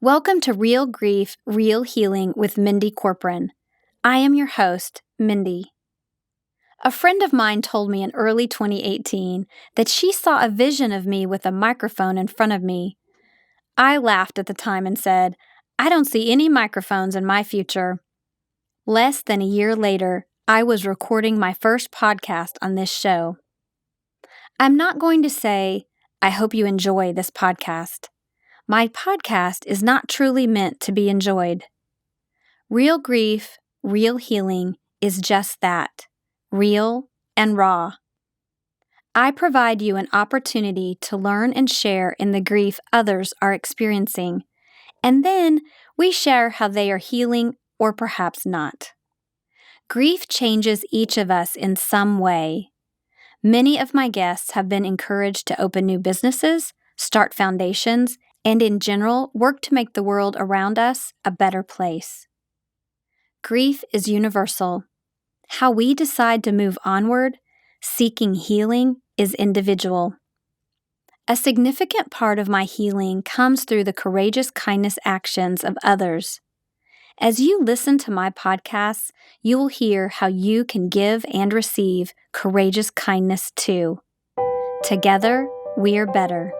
Welcome to Real Grief, Real Healing with Mindy Corporan. I am your host, Mindy. A friend of mine told me in early 2018 that she saw a vision of me with a microphone in front of me. I laughed at the time and said, "I don't see any microphones in my future." Less than a year later, I was recording my first podcast on this show. I'm not going to say, "I hope you enjoy this podcast." My podcast is not truly meant to be enjoyed. Real grief, real healing is just that, real and raw. I provide you an opportunity to learn and share in the grief others are experiencing, and then we share how they are healing or perhaps not. Grief changes each of us in some way. Many of my guests have been encouraged to open new businesses, start foundations, and in general, work to make the world around us a better place. Grief is universal. How we decide to move onward, seeking healing, is individual. A significant part of my healing comes through the courageous kindness actions of others. As you listen to my podcasts, you will hear how you can give and receive courageous kindness too. Together, we are better.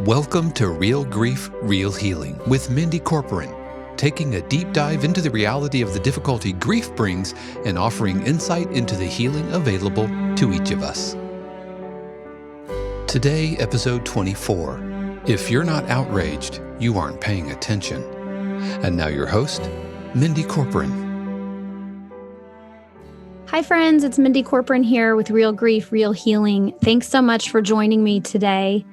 Welcome to Real Grief, Real Healing with Mindy Corporan, taking a deep dive into the reality of the difficulty grief brings and offering insight into the healing available to each of us. Today, episode 24. If you're not outraged, you aren't paying attention. And now your host, Mindy Corporan. Hi friends, it's Mindy Corporan here with Real Grief, Real Healing. Thanks so much for joining me today.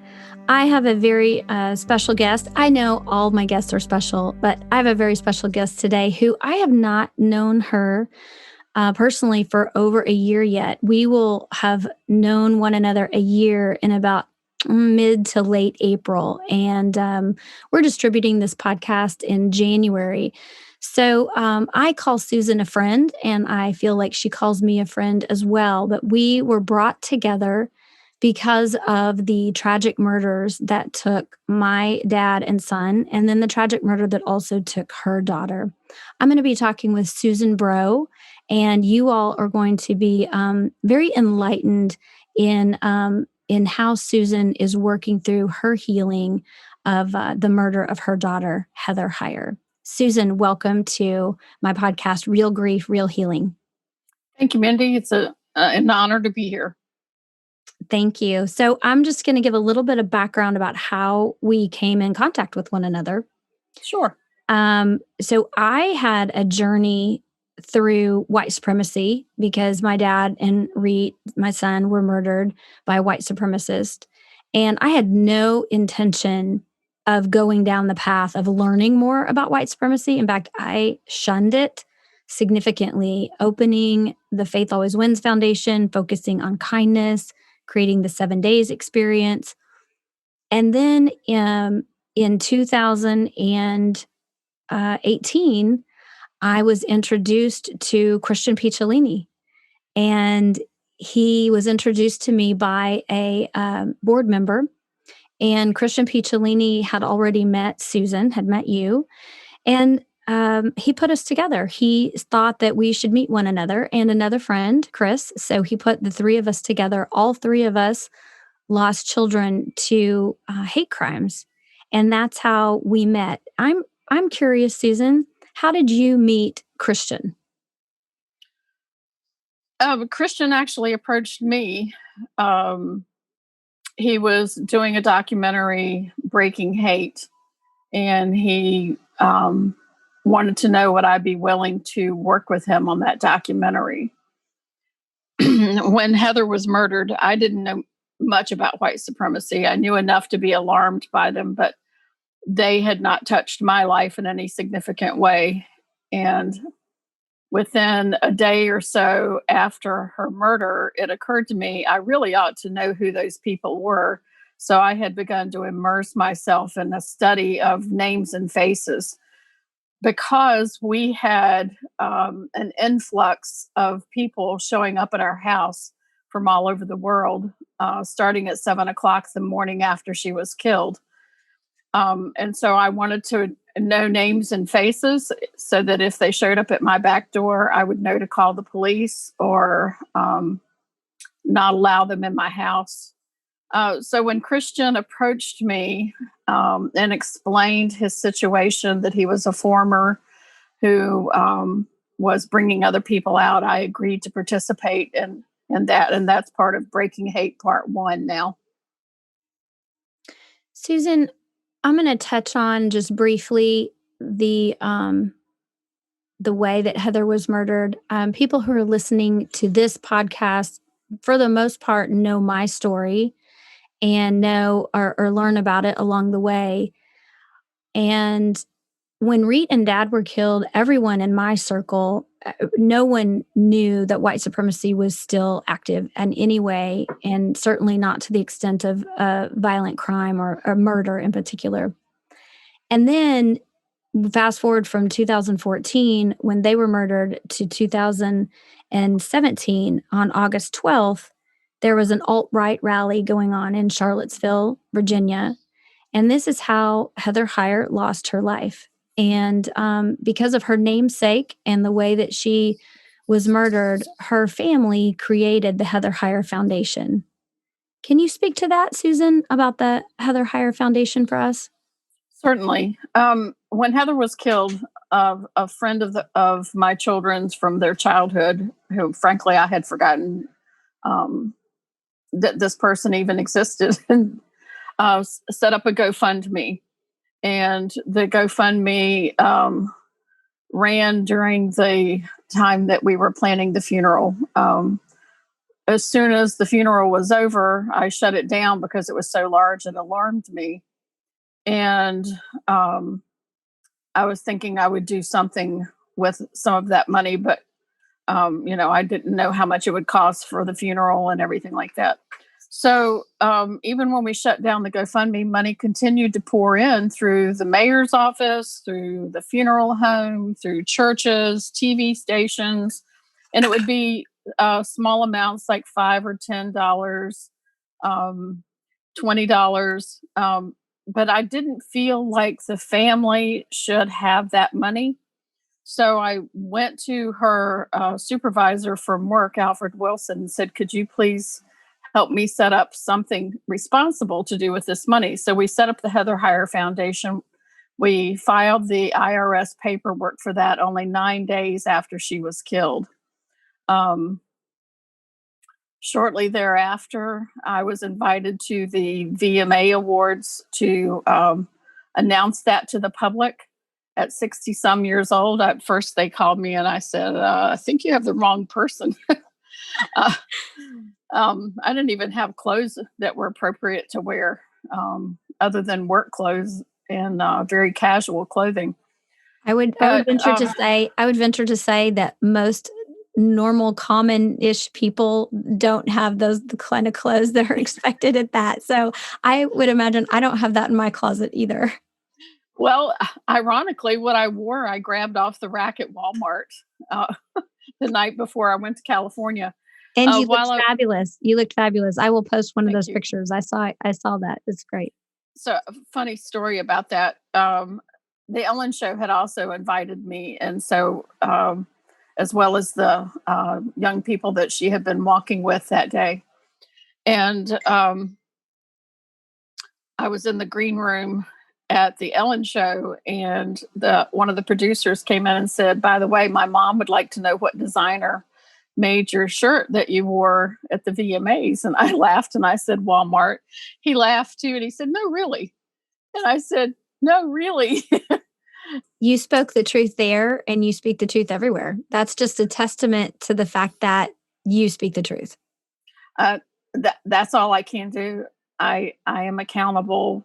I have a very special guest. I know all of my guests are special, but I have a very special guest today who I have not known her personally for over a year yet. We will have known one another a year in about mid to late April, and we're distributing this podcast in January. So I call Susan a friend, and I feel like she calls me a friend as well, but we were brought together because of the tragic murders that took my dad and son, and then the tragic murder that also took her daughter. I'm going to be talking with Susan Bro, and you all are going to be very enlightened in how Susan is working through her healing of the murder of her daughter, Heather Heyer. Susan, welcome to my podcast, Real Grief, Real Healing. Thank you, Mindy. It's an honor to be here. Thank you. So I'm just going to give a little bit of background about how we came in contact with one another. Sure. So I had a journey through white supremacy because my dad and Reed, my son, were murdered by a white supremacist. And I had no intention of going down the path of learning more about white supremacy. In fact, I shunned it significantly, opening the Faith Always Wins Foundation, focusing on kindness, creating the 7 days experience. And then in 2018, I was introduced to Christian Picciolini. And he was introduced to me by a board member. And Christian Picciolini had already met Susan, had met you. And he put us together. He thought that we should meet one another and another friend, Chris. So he put the three of us together. All three of us lost children to hate crimes. And that's how we met. I'm curious, Susan, how did you meet Christian? Christian actually approached me. He was doing a documentary, Breaking Hate, and he wanted to know would I be willing to work with him on that documentary. When Heather was murdered, I didn't know much about white supremacy. I knew enough to be alarmed by them, but they had not touched my life in any significant way. And within a day or so after her murder, it occurred to me I really ought to know who those people were. So I had begun to immerse myself in a study of names and faces. Because we had an influx of people showing up at our house from all over the world, starting at 7 o'clock the morning after she was killed. And so I wanted to know names and faces so that if they showed up at my back door, I would know to call the police or not allow them in my house. So when Christian approached me and explained his situation, that he was a former who was bringing other people out, I agreed to participate in that. And that's part of Breaking Hate Part 1 now. Susan, I'm going to touch on just briefly the way that Heather was murdered. People who are listening to this podcast, for the most part, know my story and know or learn about it along the way. And when Reet and Dad were killed, everyone in my circle, no one knew that white supremacy was still active in any way, and certainly not to the extent of violent crime or murder in particular. And then fast forward from 2014, when they were murdered, to 2017, on August 12th, there was an alt-right rally going on in Charlottesville, Virginia. And this is how Heather Heyer lost her life. And because of her namesake and the way that she was murdered, her family created the Heather Heyer Foundation. Can you speak to that, Susan, about the Heather Heyer Foundation for us? Certainly. When Heather was killed, a friend of my children's from their childhood, who frankly I had forgotten that this person even existed, and set up a GoFundMe. And the GoFundMe ran during the time that we were planning the funeral. As soon as the funeral was over, I shut it down because it was so large it alarmed me. And I was thinking I would do something with some of that money, but I didn't know how much it would cost for the funeral and everything like that. So even when we shut down the GoFundMe, money continued to pour in through the mayor's office, through the funeral home, through churches, TV stations, and it would be small amounts like $5 or $10, $20. But I didn't feel like the family should have that money. So I went to her supervisor from work, Alfred Wilson, and said, could you please help me set up something responsible to do with this money? So we set up the Heather Heyer Foundation. We filed the IRS paperwork for that only 9 days after she was killed. Shortly thereafter, I was invited to the VMA Awards to announce that to the public at 60 some years old. At first, they called me and I said, I think you have the wrong person. I didn't even have clothes that were appropriate to wear, other than work clothes and very casual clothing. I would venture to say that most normal, common-ish people don't have the kind of clothes that are expected at that. So I would imagine I don't have that in my closet either. Well, ironically, what I wore, I grabbed off the rack at Walmart the night before I went to California. And you looked fabulous. You looked fabulous. I will post one of those pictures. I saw that. It's great. So a funny story about that. The Ellen Show had also invited me. And so, as well as the young people that she had been walking with that day. And I was in the green room at the Ellen Show, and one of the producers came in and said, by the way, my mom would like to know what designer made your shirt that you wore at the VMAs. And I laughed and I said, Walmart. He laughed too. And he said, no, really? And I said, no, really? You spoke the truth there, and you speak the truth everywhere. That's just a testament to the fact that you speak the truth. That's all I can do. I am accountable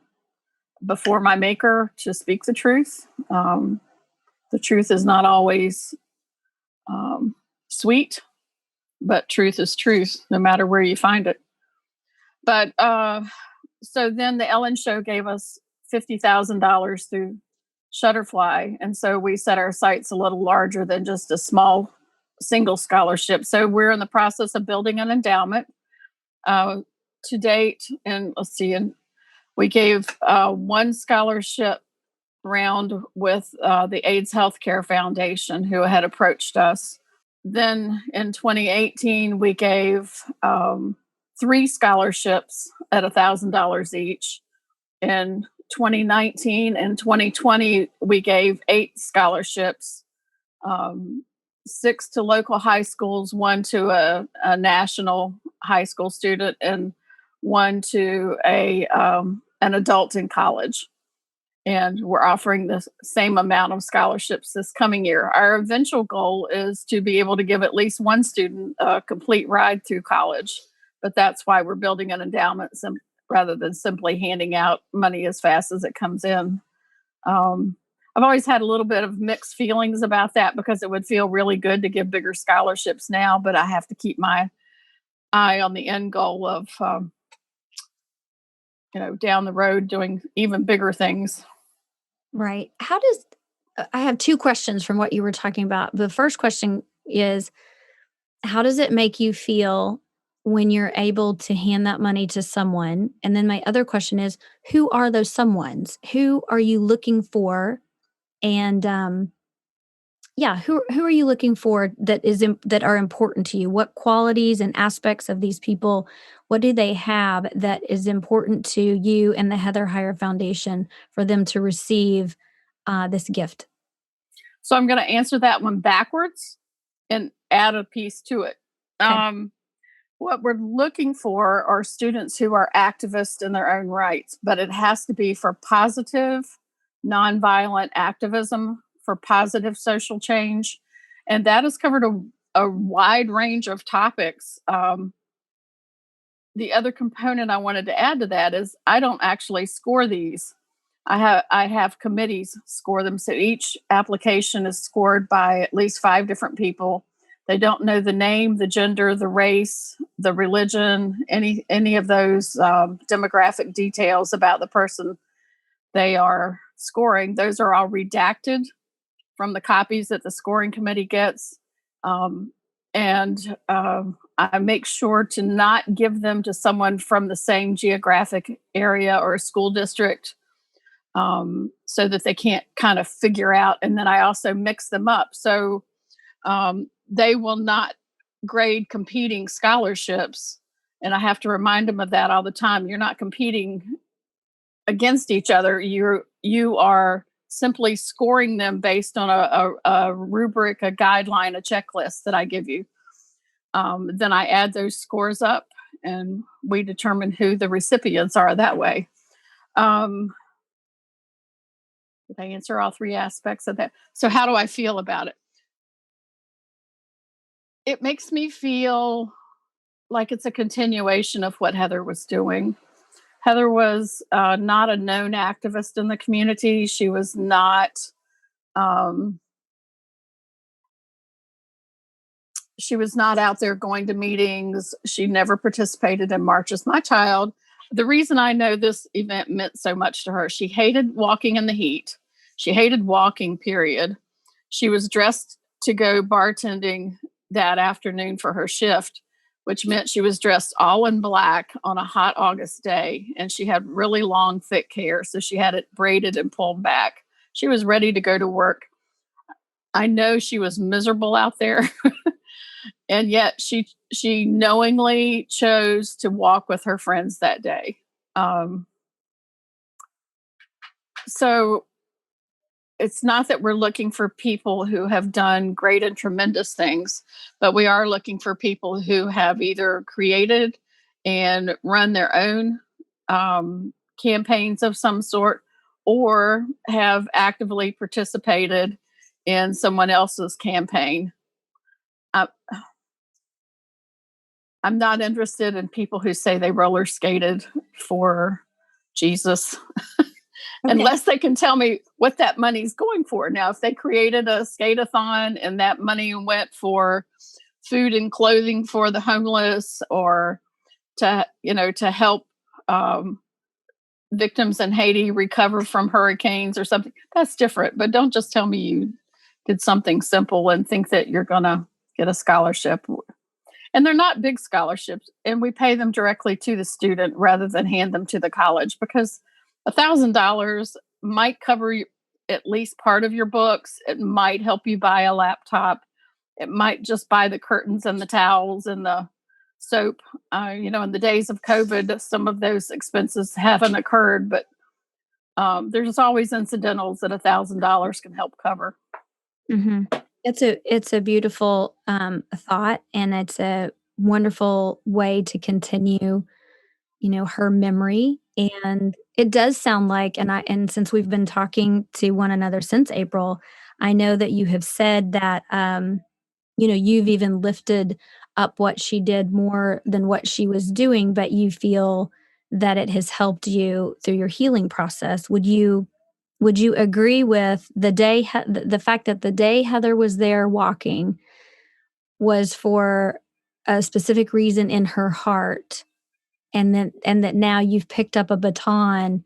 before my maker to speak the truth. The truth is not always sweet, but truth is truth, no matter where you find it. But so then the Ellen Show gave us $50,000 through Shutterfly. And so we set our sights a little larger than just a small single scholarship. So we're in the process of building an endowment to date. And let's see, in We gave one scholarship round with the AIDS Healthcare Foundation, who had approached us. Then in 2018, we gave three scholarships at $1,000 each. In 2019 and 2020, we gave 8 scholarships, um, 6 to local high schools, 1 to a national high school student, and 1 to an adult in college. And we're offering the same amount of scholarships this coming year. Our eventual goal is to be able to give at least one student a complete ride through college, but that's why we're building an endowment rather than simply handing out money as fast as it comes in. I've always had a little bit of mixed feelings about that because it would feel really good to give bigger scholarships now, but I have to keep my eye on the end goal of, down the road doing even bigger things. Right. I have two questions from what you were talking about. The first question is, how does it make you feel when you're able to hand that money to someone? And then my other question is, who are those someones? Who are you looking for? And who are you looking for that are important to you? What qualities and aspects of these people, what do they have that is important to you and the Heather Heyer Foundation for them to receive this gift? So I'm going to answer that one backwards and add a piece to it. Okay. What we're looking for are students who are activists in their own rights, but it has to be for positive, nonviolent activism for positive social change. And that has covered a wide range of topics. The other component I wanted to add to that is I don't actually score these. I have committees score them. So each application is scored by at least 5 different people. They don't know the name, the gender, the race, the religion, any of those demographic details about the person they are scoring. Those are all redacted from the copies that the scoring committee gets. And I make sure to not give them to someone from the same geographic area or school district, so that they can't kind of figure out. And then I also mix them up. So they will not grade competing scholarships. And I have to remind them of that all the time. You're not competing against each other. You are simply scoring them based on a rubric, a guideline, a checklist that I give you. Then I add those scores up and we determine who the recipients are that way. Did I answer all 3 aspects of that? So how do I feel about it? It makes me feel like it's a continuation of what Heather was doing. Heather was not a known activist in the community. She was not. She was not out there going to meetings. She never participated in marches. My child, the reason I know this event meant so much to her, she hated walking in the heat. She hated walking, period. She was dressed to go bartending that afternoon for her shift, which meant she was dressed all in black on a hot August day. And she had really long, thick hair. So she had it braided and pulled back. She was ready to go to work. I know she was miserable out there. And yet she knowingly chose to walk with her friends that day. So it's not that we're looking for people who have done great and tremendous things, but we are looking for people who have either created and run their own campaigns of some sort, or have actively participated in someone else's campaign. I'm not interested in people who say they roller skated for Jesus. Okay. Unless they can tell me what that money's going for. Now, if they created a skate-a-thon and that money went for food and clothing for the homeless, or to help victims in Haiti recover from hurricanes or something, that's different. But don't just tell me you did something simple and think that you're going to get a scholarship. And they're not big scholarships, and we pay them directly to the student rather than hand them to the college, because $1,000 might cover at least part of your books. It might help you buy a laptop. It might just buy the curtains and the towels and the soap. In the days of COVID, some of those expenses haven't occurred, but there's always incidentals that $1,000 can help cover. Mhm. It's a beautiful, thought, and it's a wonderful way to continue, her memory, and it does sound like and since we've been talking to one another since April, I know that you have said that, you've even lifted up what she did more than what she was doing, but you feel that it has helped you through your healing process. Would you agree with the fact that the day Heather was there walking was for a specific reason in her heart, and that now you've picked up a baton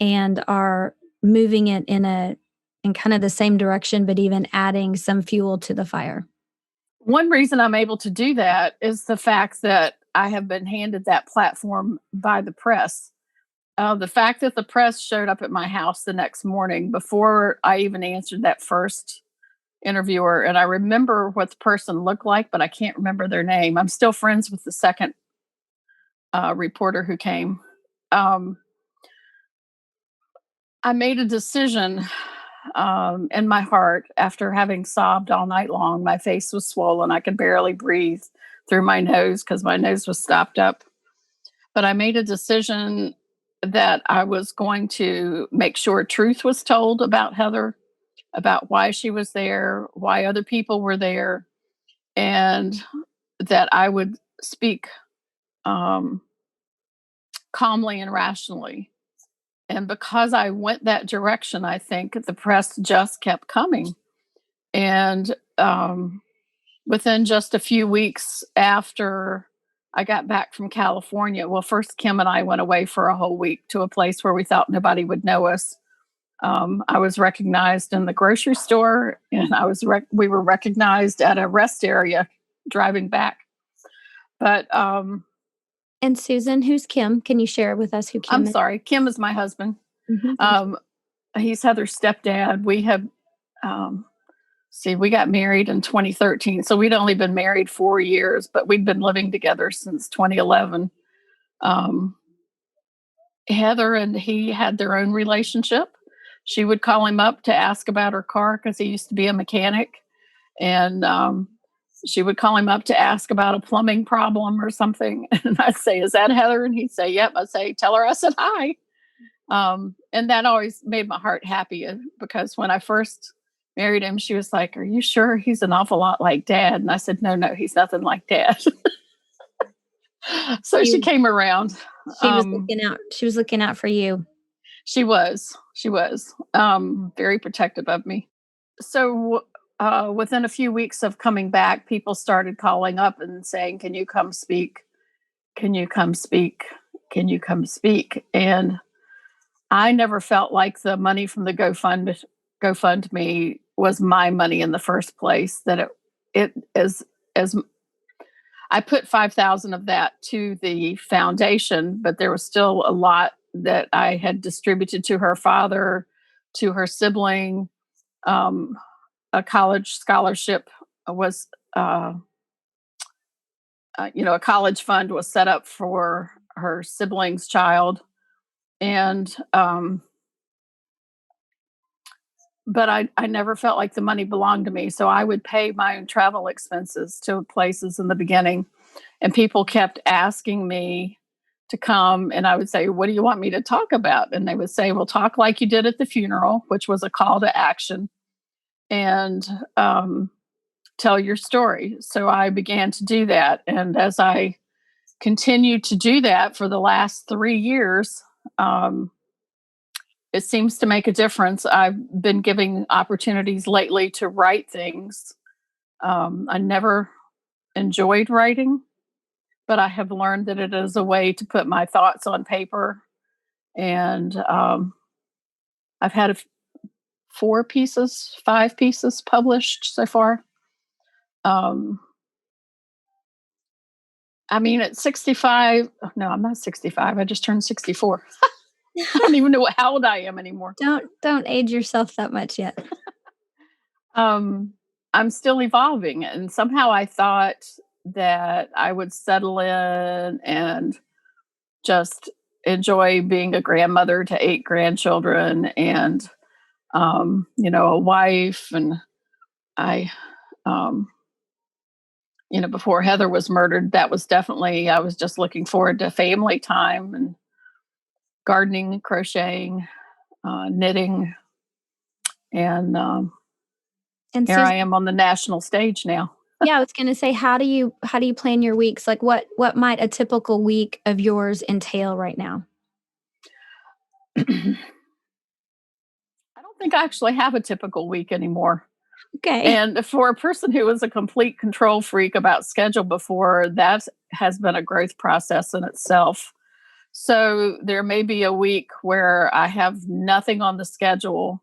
and are moving it in kind of the same direction, but even adding some fuel to the fire? One reason I'm able to do that is the fact that I have been handed that platform by the press. The fact that the press showed up at my house the next morning before I even answered that first interviewer, and I remember what the person looked like, but I can't remember their name. I'm still friends with the second reporter who came. Um, I made a decision in my heart after having sobbed all night long. My face was swollen. I could barely breathe through my nose because my nose was stopped up. But I made a decision that I was going to make sure truth was told about Heather, about why she was there, why other people were there, and that I would speak um, calmly and rationally. And because I went that direction, I think the press just kept coming. And within just a few weeks after I got back from California, well, first Kim and I went away for a whole week to a place where we thought nobody would know us. I was recognized in the grocery store, and we were recognized at a rest area driving back. But And Susan, who's Kim? Can you share with us who I'm Kim is? sorry, Kim is my husband. Mhm, thank you. Um, he's Heather's stepdad. Um, we got married in 2013. So we'd only been married 4 years, but we'd been living together since 2011. Um, Heather and he had their own relationship. She would call him up to ask about her car because he used to be a mechanic. And she would call him up to ask about a plumbing problem or something. And I'd say, "Is that Heather?" And he'd say, "Yep." I'd say, "Tell her I said hi." And that always made my heart happy because when I first married him, she was like, "Are you sure he's an awful lot like Dad?" And I said, "No, no, he's nothing like Dad." So She she came around. she was looking out for you. She was very protective of me. So within a few weeks of coming back, people started calling up and saying, "Can you come speak? Can you come speak? Can you come speak?" And I never felt like the money from the GoFundMe was my money in the first place. That it as I put 5,000 of that to the foundation, but there was still a lot that I had distributed to her father, to her sibling. Um, a college scholarship was, a college fund was set up for her sibling's child, and but I never felt like the money belonged to me. So I would pay my own travel expenses to places in the beginning. And people kept asking me to come. And I would say, "What do you want me to talk about?" And they would say, "Well, talk like you did at the funeral," which was a call to action, and tell your story. So I began to do that. And as I continued to do that for the last 3 years, um, it seems to make a difference. I've been giving opportunities lately to write things. I never enjoyed writing, but I have learned that it is a way to put my thoughts on paper. And I've had 5 pieces published so far. Um, I mean, at 65, no, I'm not 65. I just turned 64. I don't even know how old I am anymore. Don't age yourself that much yet. Um, I'm still evolving, and somehow I thought that I would settle in and just enjoy being a grandmother to 8 grandchildren and, a wife. And I, um, before Heather was murdered, that was definitely, I was just looking forward to family time and gardening, crocheting, knitting. And And here I Susan, am on the national stage now. yeah, I was gonna say, how do you plan your weeks? Like, what might a typical week of yours entail right now? I don't think I actually have a typical week anymore. Okay. And for a person who was a complete control freak about schedule before, that has been a growth process in itself. So there may be a week where I have nothing on the schedule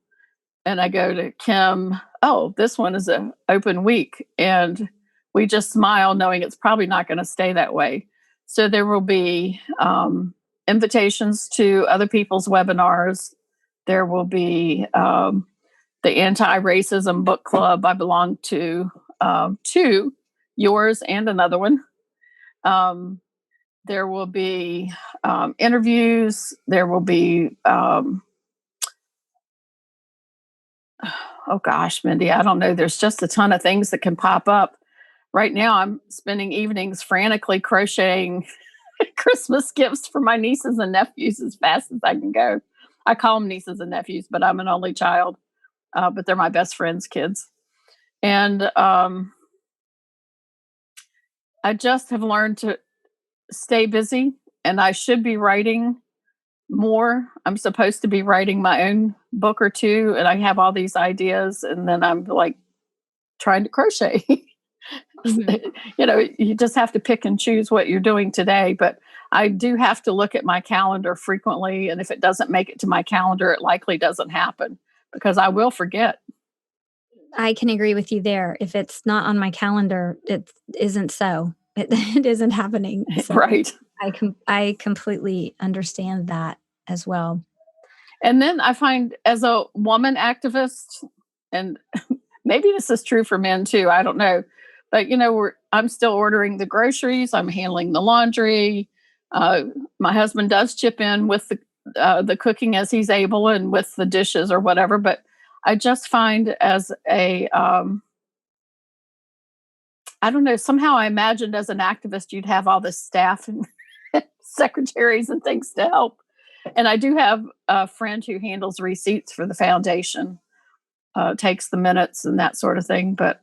and I go to Kim, oh, this one is an open week. And we just smile knowing it's probably not going to stay that way. So there will be invitations to other people's webinars. There will be the anti-racism book club. I belong to yours and another one. There will be interviews. There will be, oh gosh, Mindy, I don't know. There's just a ton of things that can pop up. Right now, I'm spending evenings frantically crocheting Christmas gifts for my nieces and nephews as fast as I can go. I call them nieces and nephews, but I'm an only child. But they're my best friend's kids. And I just have learned to stay busy, and I should be writing more. I'm supposed to be writing my own book or two, and I have all these ideas, and then I'm like trying to crochet. Mhm. You just have to pick and choose what you're doing today. But I do have to look at my calendar frequently. And if it doesn't make it to my calendar, it likely doesn't happen because I will forget. I can agree with you there. If it's not on my calendar, it isn't so. It isn't happening. So Right. I completely understand that as well. And then I find as a woman activist, and maybe this is true for men too, I don't know. But I'm still ordering the groceries, I'm handling the laundry. Uh, my husband does chip in with the cooking as he's able and with the dishes or whatever. But I just find as a I don't know, somehow I imagined as an activist you'd have all this staff and secretaries and things to help. And I do have a friend who handles receipts for the foundation, takes the minutes and that sort of thing. But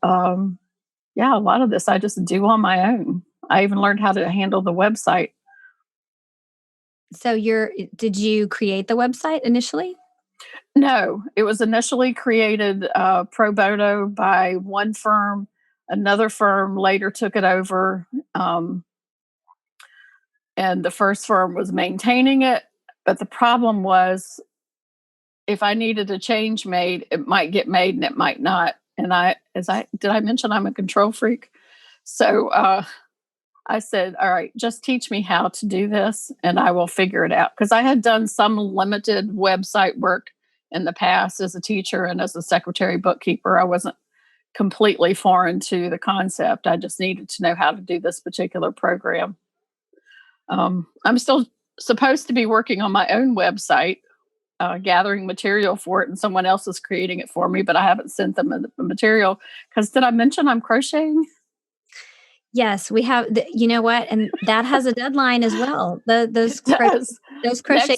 yeah, a lot of this I just do on my own. I even learned how to handle the website. So did you create the website initially? No, it was initially created pro bono by one firm. Another firm later took it over. And the first firm was maintaining it. But the problem was if I needed a change made, it might get made and it might not. And did I mention I'm a control freak? So I said, all right, just teach me how to do this and I will figure it out. Because I had done some limited website work in the past as a teacher and as a secretary bookkeeper. I wasn't completely foreign to the concept. I just needed to know how to do this particular program. I'm still supposed to be working on my own website, gathering material for it, and someone else is creating it for me, but I haven't sent them the material because did I mention I'm crocheting? Yes, we have. You know what? And that has a deadline as well. It does. Those crochet.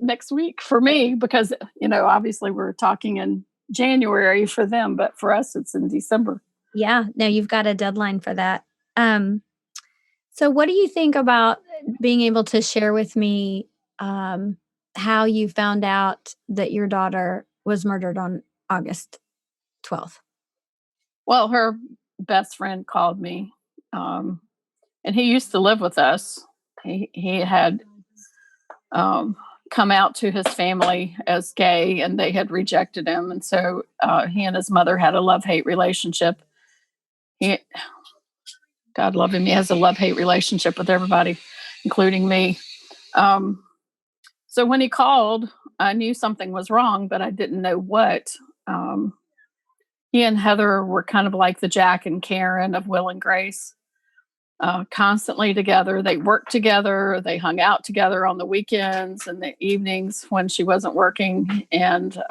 Next week for me because obviously we're talking in January for them, but for us it's in December. Yeah, no, you've got a deadline for that. So what do you think about being able to share with me how you found out that your daughter was murdered on August 12th? Well, her best friend called me, um, and he used to live with us. He had come out to his family as gay, and they had rejected him, and so he and his mother had a love-hate relationship. He, God love him. He has a love-hate relationship with everybody, including me. So when he called, I knew something was wrong, but I didn't know what. Um, he and Heather were kind of like the Jack and Karen of Will and Grace, constantly together. They worked together. They hung out together on the weekends and the evenings when she wasn't working. And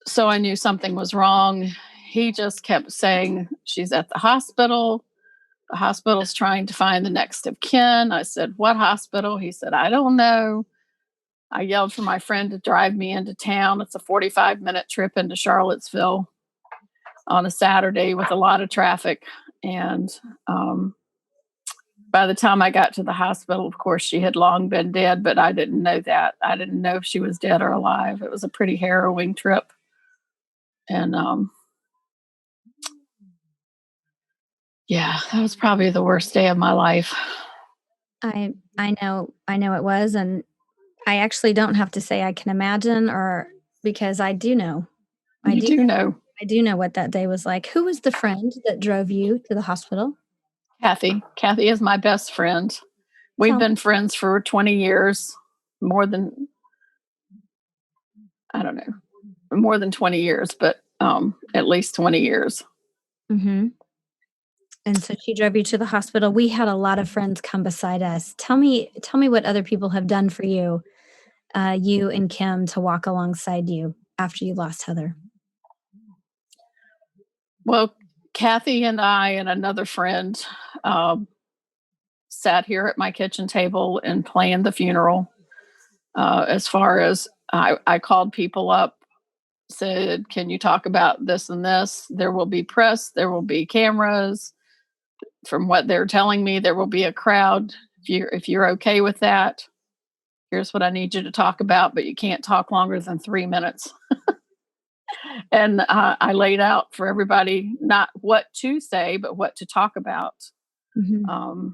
so I knew something was wrong. He just kept saying, she's at the hospital. The hospital is trying to find the next of kin. I said, what hospital? He said, I don't know. I yelled for my friend to drive me into town. It's a 45-minute trip into Charlottesville on a Saturday with a lot of traffic. And by the time I got to the hospital, of course, she had long been dead, but I didn't know that. I didn't know if she was dead or alive. It was a pretty harrowing trip. And yeah, that was probably the worst day of my life. I know it was, and I actually don't have to say I can imagine, or because I do know. You do know. I do know what that day was like. Who was the friend that drove you to the hospital? Kathy. Kathy is my best friend. We've been friends for 20 years, more than, I don't know, more than 20 years, but at least 20 years. Mm-hmm. And so she drove you to the hospital. We had a lot of friends come beside us. Tell me what other people have done for you, you and Kim, to walk alongside you after you lost Heather. Well, Kathy and I and another friend sat here at my kitchen table and planned the funeral. As far as I called people up, said, can you talk about this and this? There will be press, there will be cameras. From what they're telling me, there will be a crowd. If you're okay with that, here's what I need you to talk about, but you can't talk longer than 3 minutes. And I laid out for everybody not what to say, but what to talk about. Mm-hmm.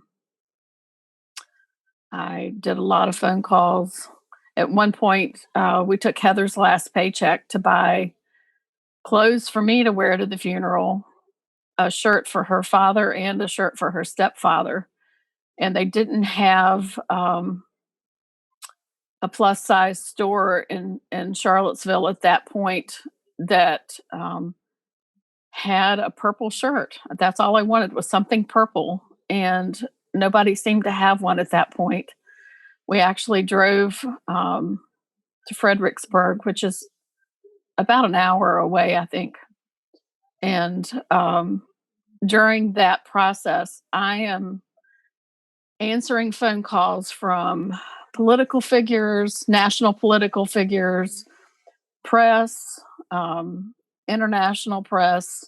I did a lot of phone calls. At one point, we took Heather's last paycheck to buy clothes for me to wear to the funeral, a shirt for her father, and a shirt for her stepfather. And they didn't have a plus size store in Charlottesville at that point that had a purple shirt. That's all I wanted, was something purple. And nobody seemed to have one at that point. We actually drove to Fredericksburg, which is about an hour away, I think. And during that process, I am answering phone calls from political figures, national political figures, press, international press.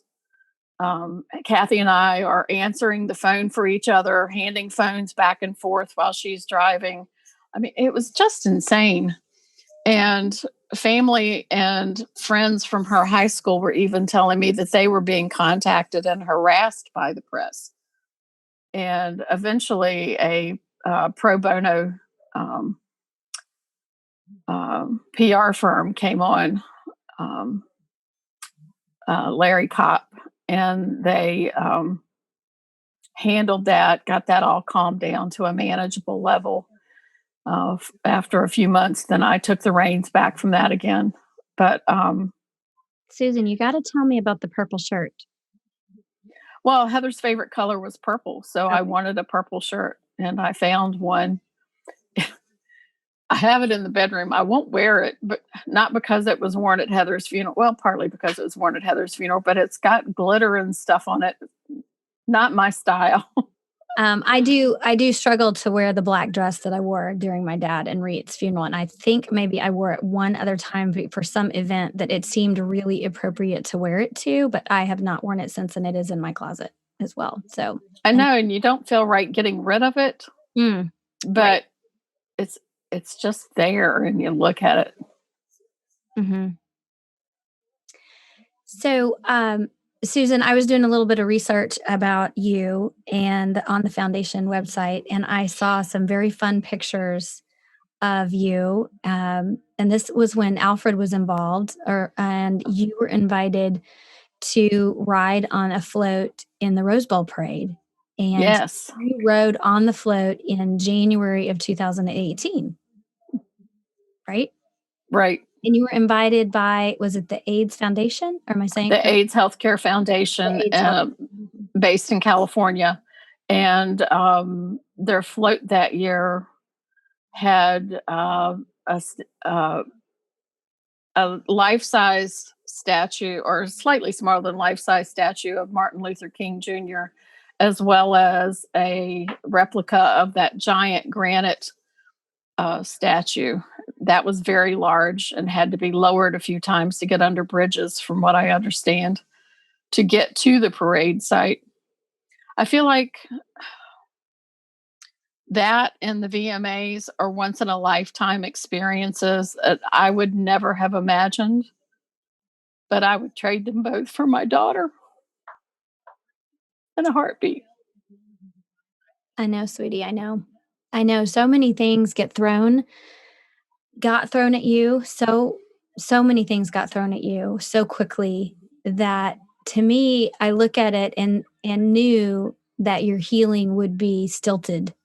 Kathy and I are answering the phone for each other, handing phones back and forth while she's driving. I mean, it was just insane. And family and friends from her high school were even telling me that they were being contacted and harassed by the press. And eventually, a pro bono PR firm came on, Larry Kopp, and they handled that, got that all calmed down to a manageable level. After a few months, then I took the reins back from that again. But Susan, you got to tell me about the purple shirt. well, Heather's favorite color was purple, so I wanted a purple shirt, and I found one. I have it in the bedroom. I won't wear it, but not because it was worn at Heather's funeral. Well, partly because it was worn at Heather's funeral, but it's got glitter and stuff on it. Not my style. I do struggle to wear the black dress that I wore during my dad and Reed's funeral. And I think maybe I wore it one other time for some event that it seemed really appropriate to wear it to, but I have not worn it since, and it is in my closet as well. So I know, and you don't feel right getting rid of it, but it's just there, and you look at it. Mm-hmm. So, Susan, I was doing a little bit of research about you and on the foundation website, and I saw some very fun pictures of you. And this was when Alfred was involved, and you were invited to ride on a float in the Rose Bowl parade. And Yes. you rode on the float in January of 2018, right? Right. And you were invited by, was it the AIDS Foundation? Or am I saying it The correct? AIDS Healthcare The Foundation, AIDS Health. based in California. And their float that year had a life-size statue, or slightly smaller than life-size statue, of Martin Luther King Jr., as well as a replica of that giant granite statue that was very large and had to be lowered a few times to get under bridges, from what I understand, to get to the parade site. I feel like that and the VMAs are once in a lifetime experiences that I would never have imagined, but I would trade them both for my daughter in a heartbeat. I know, sweetie. I know. I know so many things got thrown at you. So many things got thrown at you so quickly that, to me, I look at it and knew that your healing would be stilted, It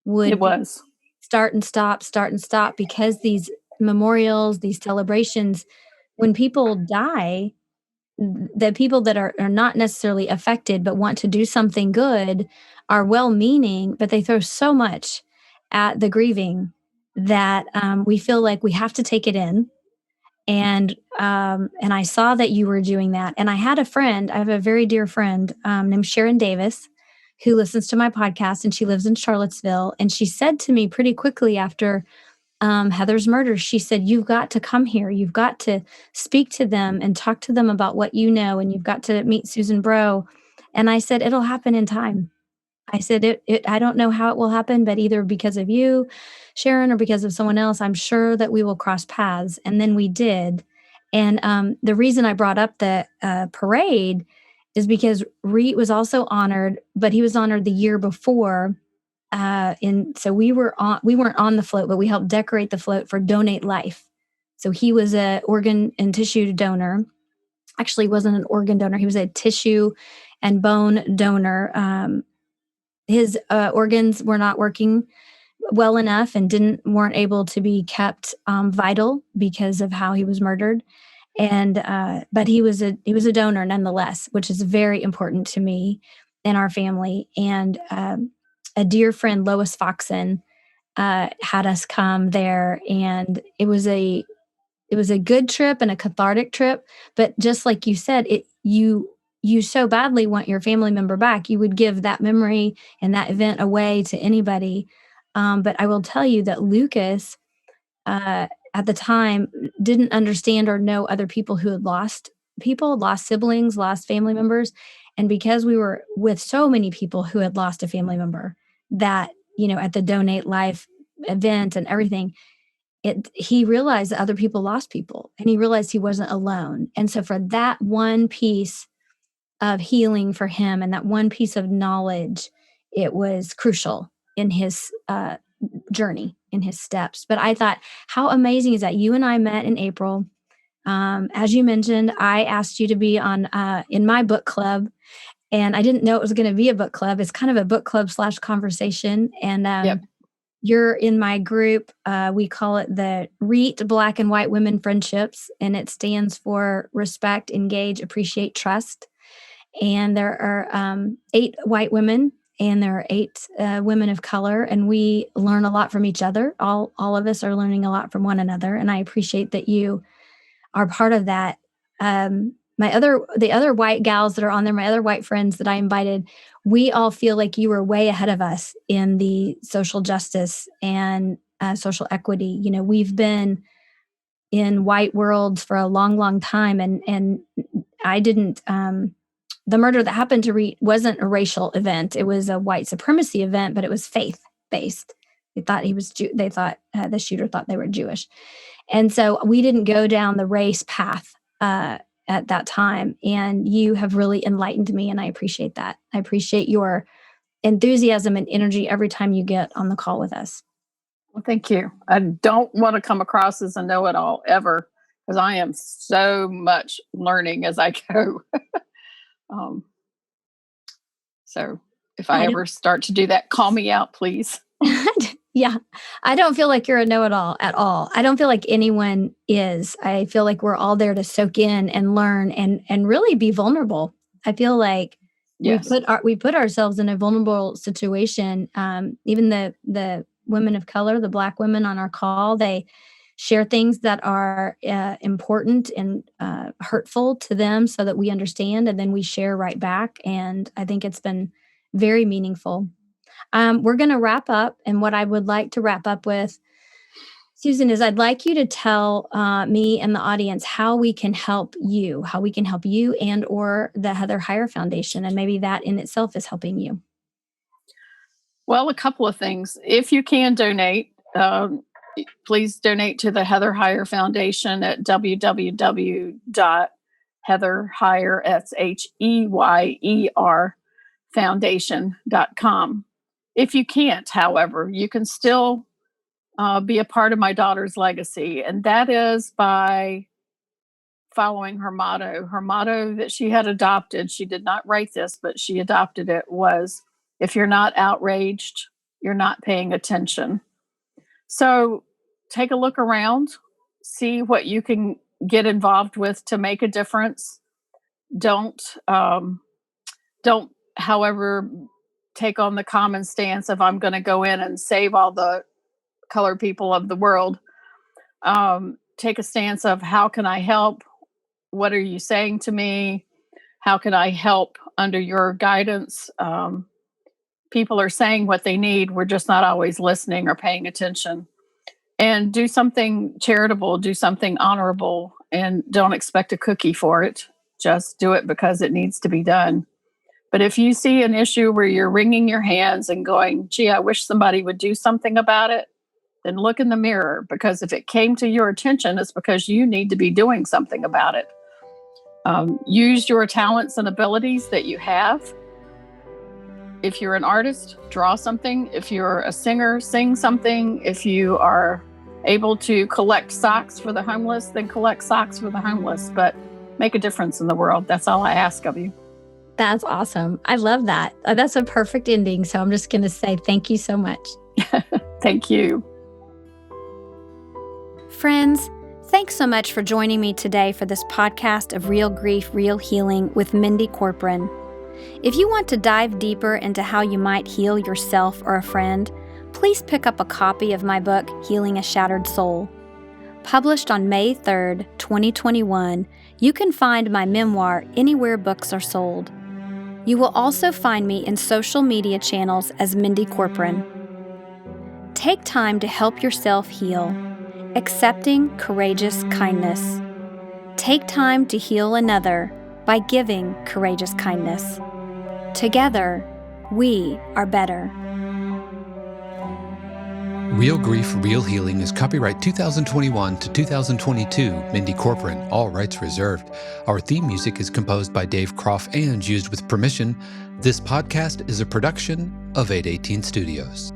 would was. start and stop, because these memorials, these celebrations, when people die, the people that are not necessarily affected but want to do something good are well meaning, but they throw so much at the grieving that we feel like we have to take it in. And I saw that you were doing that. And I had a friend, I have a very dear friend named Sharon Davis, who listens to my podcast, and she lives in Charlottesville. And she said to me pretty quickly after Heather's murder, she said, "You've got to come here. You've got to speak to them and talk to them about what you know, and you've got to meet Susan Bro." And I said, "It'll happen in time." I said, I don't know how it will happen, but either because of you, Sharon, or because of someone else, I'm sure that we will cross paths." And then we did. And the reason I brought up the parade is because Reet was also honored, but he was honored the year before. And so we weren't on the float, but we helped decorate the float for Donate Life. So he was a organ and tissue donor. Actually, he wasn't an organ donor. He was a tissue and bone donor. His organs were not working well enough and weren't able to be kept vital because of how he was murdered. And but he was a donor nonetheless, which is very important to me and our family. And a dear friend, Lois Foxon, had us come there, and it was a good trip and a cathartic trip. But just like you said, you so badly want your family member back, you would give that memory and that event away to anybody. But I will tell you that Lucas, at the time, didn't understand or know other people who had lost people, lost siblings, lost family members. And because we were with so many people who had lost a family member, that, at the Donate Life event and everything, he realized that other people lost people, and he realized he wasn't alone. And so for that one piece of healing for him and that one piece of knowledge, it was crucial in his journey, in his steps. But I thought, how amazing is that you and I met in April. As you mentioned, I asked you to be on in my book club, and I didn't know it was going to be a book club. It's kind of a book club / conversation. And Yep. you're in my group. We call it the REAT, Black and White Women Friendships, and it stands for Respect, Engage, Appreciate, Trust. And there are 8 white women, and there are 8 women of color, and we learn a lot from each other. All of us are learning a lot from one another, and I appreciate that you are part of that. The other white gals that are on there, my other white friends that I invited, we all feel like you were way ahead of us in the social justice and social equity. We've been in white worlds for a long, long time, and I didn't. The murder that happened to Reed wasn't a racial event; it was a white supremacy event, but it was faith based. They thought he was They thought the shooter thought they were Jewish, and so we didn't go down the race path at that time. And you have really enlightened me, and I appreciate that. I appreciate your enthusiasm and energy every time you get on the call with us. Well, thank you. I don't want to come across as a know-it-all ever. because I am so much learning as I go. um, so if I ever start to do that, call me out, please. Yeah. I don't feel like you're a know-it-all at all. I don't feel like anyone is. I feel like we're all there to soak in and learn and really be vulnerable. I feel like Yes. we put ourselves in a vulnerable situation. Even the women of color, the Black women on our call, they share things that are important and hurtful to them so that we understand, and then we share right back. And I think it's been very meaningful. We're going to wrap up. And what I would like to wrap up with, Susan, is I'd like you to tell me and the audience how we can help you, and or the Heather Heyer Foundation. And maybe that in itself is helping you. Well, a couple of things. If you can donate, please donate to the Heather Heyer Foundation at www.heatherheyer, foundation.com. If you can't, however, you can still be a part of my daughter's legacy, and that is by following her motto. Her motto that she had adopted, she did not write this, but she adopted it, was, "If you're not outraged, you're not paying attention." So take a look around, see what you can get involved with to make a difference. Don't, however, take on the common stance of I'm going to go in and save all the colored people of the world. Take a stance of how can I help? What are you saying to me? How can I help under your guidance? People are saying what they need. We're just not always listening or paying attention. And do something charitable, do something honorable, and don't expect a cookie for it. Just do it because it needs to be done. But if you see an issue where you're wringing your hands and going, gee, I wish somebody would do something about it, then look in the mirror, because if it came to your attention, it's because you need to be doing something about it. Use your talents and abilities that you have. If you're an artist, draw something. If you're a singer, sing something. If you are able to collect socks for the homeless, then collect socks for the homeless. But make a difference in the world. That's all I ask of you. That's awesome. I love that. That's a perfect ending. So I'm just going to say thank you so much. Thank you. Friends, thanks so much for joining me today for this podcast of Real Grief, Real Healing with Mindy Corporan. If you want to dive deeper into how you might heal yourself or a friend, please pick up a copy of my book, Healing a Shattered Soul. Published on May 3rd, 2021, you can find my memoir anywhere books are sold. You will also find me in social media channels as Mindy Corporan. Take time to help yourself heal. Accepting courageous kindness. Take time to heal another by giving courageous kindness. Together, we are better. Real Grief, Real Healing is copyright 2021 to 2022, Mindy Corporan, all rights reserved. Our theme music is composed by Dave Croft and used with permission. This podcast is a production of 818 Studios.